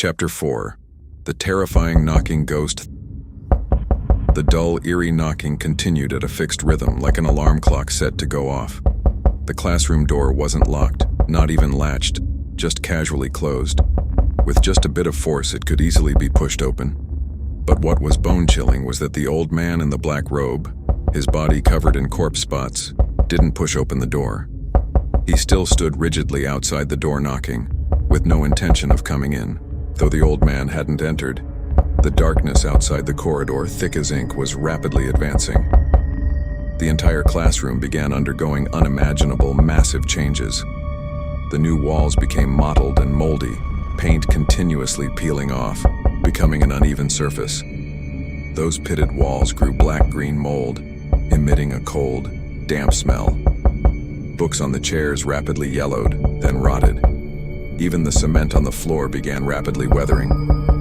Chapter 4. The Terrifying Knocking Ghost. The dull, eerie knocking continued at a fixed rhythm, like an alarm clock set to go off. The classroom door wasn't locked, not even latched, just casually closed. With just a bit of force, it could easily be pushed open. But what was bone-chilling was that the old man in the black robe, his body covered in corpse spots, didn't push open the door. He still stood rigidly outside the door knocking, with no intention of coming in. Though the old man hadn't entered, the darkness outside the corridor, thick as ink, was rapidly advancing. The entire classroom began undergoing unimaginable, massive changes. The new walls became mottled and moldy, paint continuously peeling off, becoming an uneven surface. Those pitted walls grew black-green mold, emitting a cold, damp smell. Books on the chairs rapidly yellowed, then rotted. Even the cement on the floor began rapidly weathering,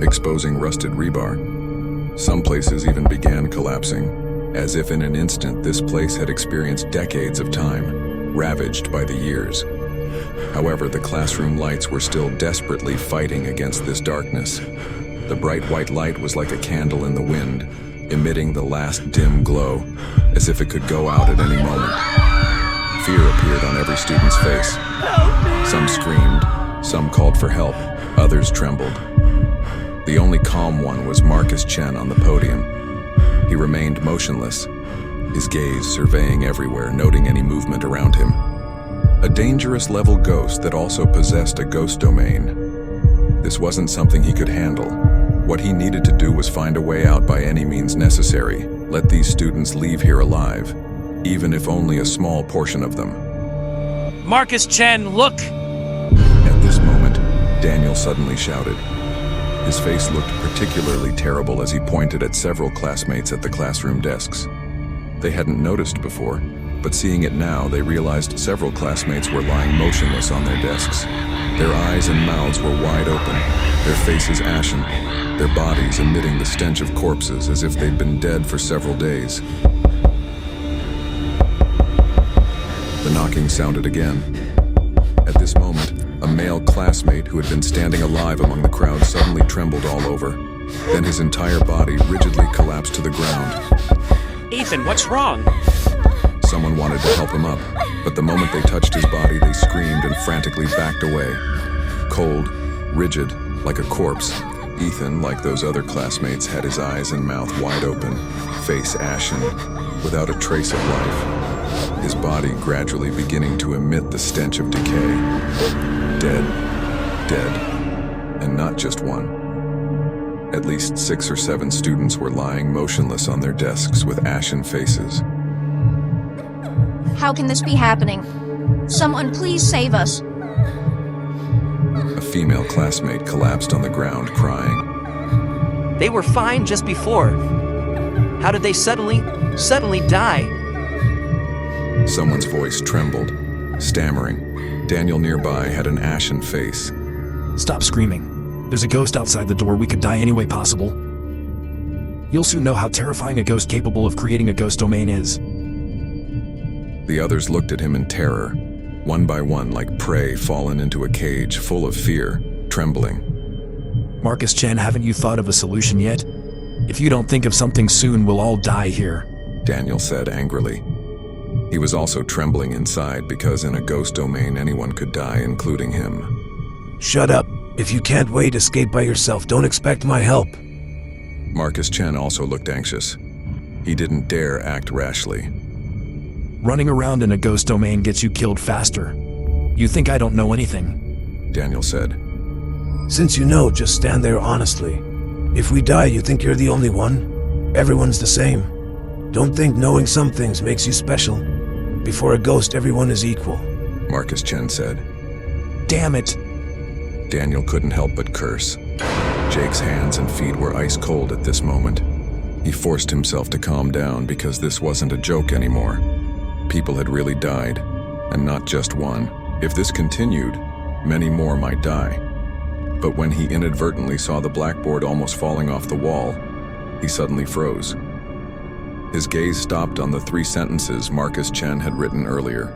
exposing rusted rebar. Some places even began collapsing, as if in an instant this place had experienced decades of time, ravaged by the years. However, the classroom lights were still desperately fighting against this darkness. The bright white light was like a candle in the wind, emitting the last dim glow, as if it could go out at any moment. Fear appeared on every student's face. Some screamed, some called for help, others trembled. The only calm one was Marcus Chen on the podium. He remained motionless, his gaze surveying everywhere, noting any movement around him. A dangerous level ghost that also possessed a ghost domain. This wasn't something he could handle. What he needed to do was find a way out by any means necessary. Let these students leave here alive, even if only a small portion of them. Marcus Chen, look! At this moment, Daniel suddenly shouted. His face looked particularly terrible as he pointed at several classmates at the classroom desks. They hadn't noticed before, but seeing it now, they realized several classmates were lying motionless on their desks. Their eyes and mouths were wide open, their faces ashen, their bodies emitting the stench of corpses as if they'd been dead for several days. The knocking sounded again. At this moment, a male classmate who had been standing alive among the crowd suddenly trembled all over. Then his entire body rigidly collapsed to the ground. Ethan, what's wrong? Someone wanted to help him up, but the moment they touched his body, they screamed and frantically backed away. Cold, rigid, like a corpse, Ethan, like those other classmates, had his eyes and mouth wide open, face ashen, without a trace of life. His body gradually beginning to emit the stench of decay. Dead, and not just one. At least 6 or 7 students were lying motionless on their desks with ashen faces. How can this be happening? Someone please save us. A female classmate collapsed on the ground, crying. They were fine just before. How did they suddenly die? Someone's voice trembled, stammering. Daniel nearby had an ashen face. Stop screaming. There's a ghost outside the door. We could die any way possible. You'll soon know how terrifying a ghost capable of creating a ghost domain is. The others looked at him in terror, one by one like prey fallen into a cage, full of fear, trembling. Marcus Chen, haven't you thought of a solution yet? If you don't think of something soon, we'll all die here. Daniel said angrily. He was also trembling inside because in a ghost domain anyone could die, including him. Shut up. If you can't wait, escape by yourself. Don't expect my help. Marcus Chen also looked anxious. He didn't dare act rashly. Running around in a ghost domain gets you killed faster. You think I don't know anything? Daniel said. Since you know, just stand there honestly. If we die, you think you're the only one? Everyone's the same. Don't think knowing some things makes you special. Before a ghost, everyone is equal. Marcus Chen said. Damn it! Daniel couldn't help but curse. Jake's hands and feet were ice cold at this moment. He forced himself to calm down because this wasn't a joke anymore. People had really died, and not just one. If this continued, many more might die. But when he inadvertently saw the blackboard almost falling off the wall, he suddenly froze. His gaze stopped on the 3 sentences Marcus Chen had written earlier,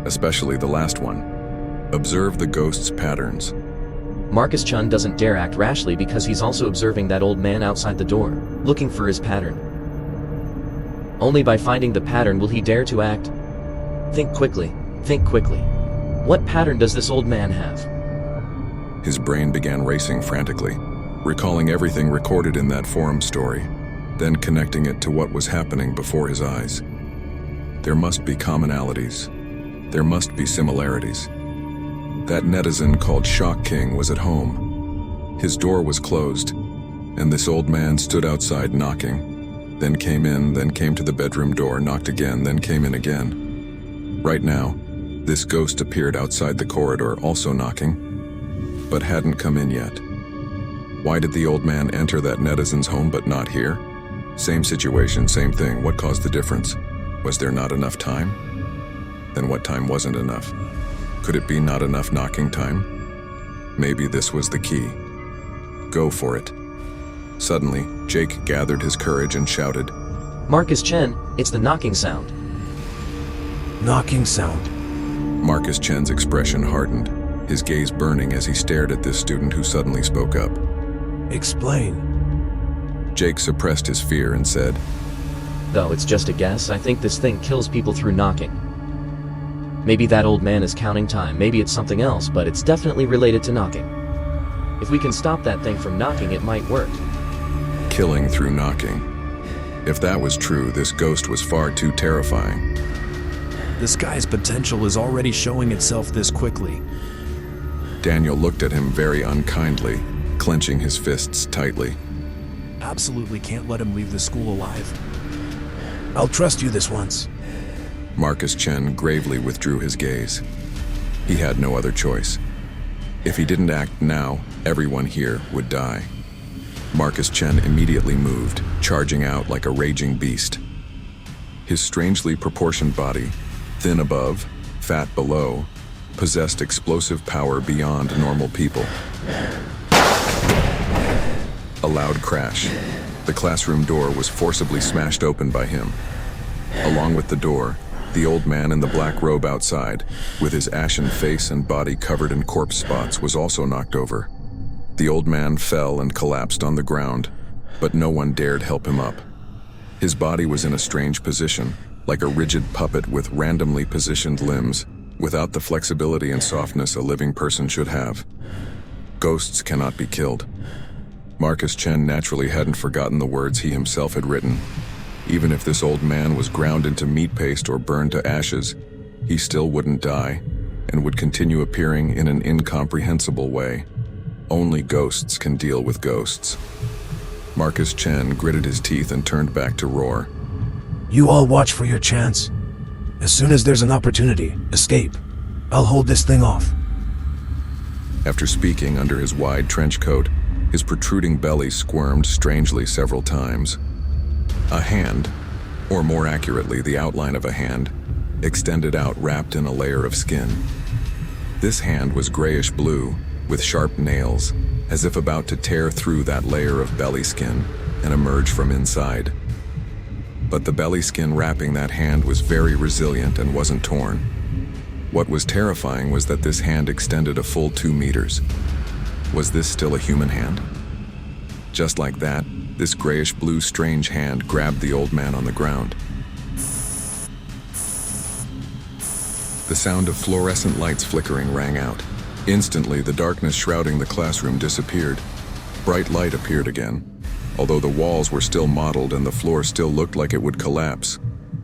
especially the last one. Observe the ghost's patterns. Marcus Chun doesn't dare act rashly because he's also observing that old man outside the door, looking for his pattern. Only by finding the pattern will he dare to act. Think quickly. Think quickly. What pattern does this old man have? His brain began racing frantically, recalling everything recorded in that forum story, then connecting it to what was happening before his eyes. There must be commonalities. There must be similarities. That netizen called Shock King was at home. His door was closed, and this old man stood outside knocking, then came in, then came to the bedroom door, knocked again, then came in again. Right now, this ghost appeared outside the corridor, also knocking, but hadn't come in yet. Why did the old man enter that netizen's home but not here? Same situation, same thing. What caused the difference? Was there not enough time? Then what time wasn't enough? Could it be not enough knocking time? Maybe this was the key. Go for it. Suddenly, Jake gathered his courage and shouted, Marcus Chen, it's the knocking sound. Knocking sound. Marcus Chen's expression hardened, his gaze burning as he stared at this student who suddenly spoke up. Explain. Jake suppressed his fear and said, Though it's just a guess, I think this thing kills people through knocking. Maybe that old man is counting time, maybe it's something else, but it's definitely related to knocking. If we can stop that thing from knocking, it might work. Killing through knocking. If that was true, this ghost was far too terrifying. This guy's potential is already showing itself this quickly. Daniel looked at him very unkindly, clenching his fists tightly. Absolutely can't let him leave the school alive. I'll trust you this once. Marcus Chen gravely withdrew his gaze. He had no other choice. If he didn't act now, everyone here would die. Marcus Chen immediately moved, charging out like a raging beast. His strangely proportioned body, thin above, fat below, possessed explosive power beyond normal people. A loud crash. The classroom door was forcibly smashed open by him. Along with the door, the old man in the black robe outside, with his ashen face and body covered in corpse spots, was also knocked over. The old man fell and collapsed on the ground, but no one dared help him up. His body was in a strange position, like a rigid puppet with randomly positioned limbs, without the flexibility and softness a living person should have. Ghosts cannot be killed. Marcus Chen naturally hadn't forgotten the words he himself had written. Even if this old man was ground into meat paste or burned to ashes, he still wouldn't die, and would continue appearing in an incomprehensible way. Only ghosts can deal with ghosts. Marcus Chen gritted his teeth and turned back to roar. You all watch for your chance. As soon as there's an opportunity, escape. I'll hold this thing off. After speaking under his wide trench coat, his protruding belly squirmed strangely several times. A hand, or more accurately the outline of a hand, extended out wrapped in a layer of skin. This hand was grayish-blue, with sharp nails, as if about to tear through that layer of belly skin and emerge from inside. But the belly skin wrapping that hand was very resilient and wasn't torn. What was terrifying was that this hand extended a full 2 meters. Was this still a human hand? Just like that, this grayish-blue strange hand grabbed the old man on the ground. The sound of fluorescent lights flickering rang out. Instantly, the darkness shrouding the classroom disappeared. Bright light appeared again. Although the walls were still mottled and the floor still looked like it would collapse,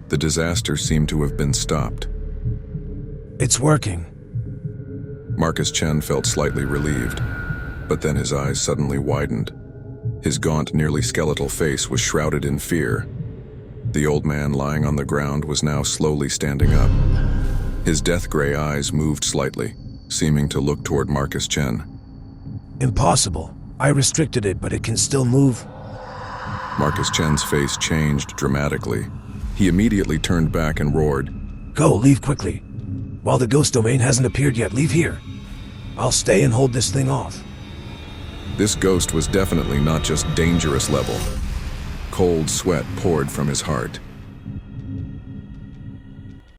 the disaster seemed to have been stopped. It's working. Marcus Chen felt slightly relieved, but then his eyes suddenly widened. His gaunt, nearly skeletal face was shrouded in fear. The old man lying on the ground was now slowly standing up. His death-gray eyes moved slightly, seeming to look toward Marcus Chen. Impossible. I restricted it, but it can still move. Marcus Chen's face changed dramatically. He immediately turned back and roared, Go, leave quickly. While the ghost domain hasn't appeared yet, leave here. I'll stay and hold this thing off. This ghost was definitely not just dangerous level. Cold sweat poured from his heart.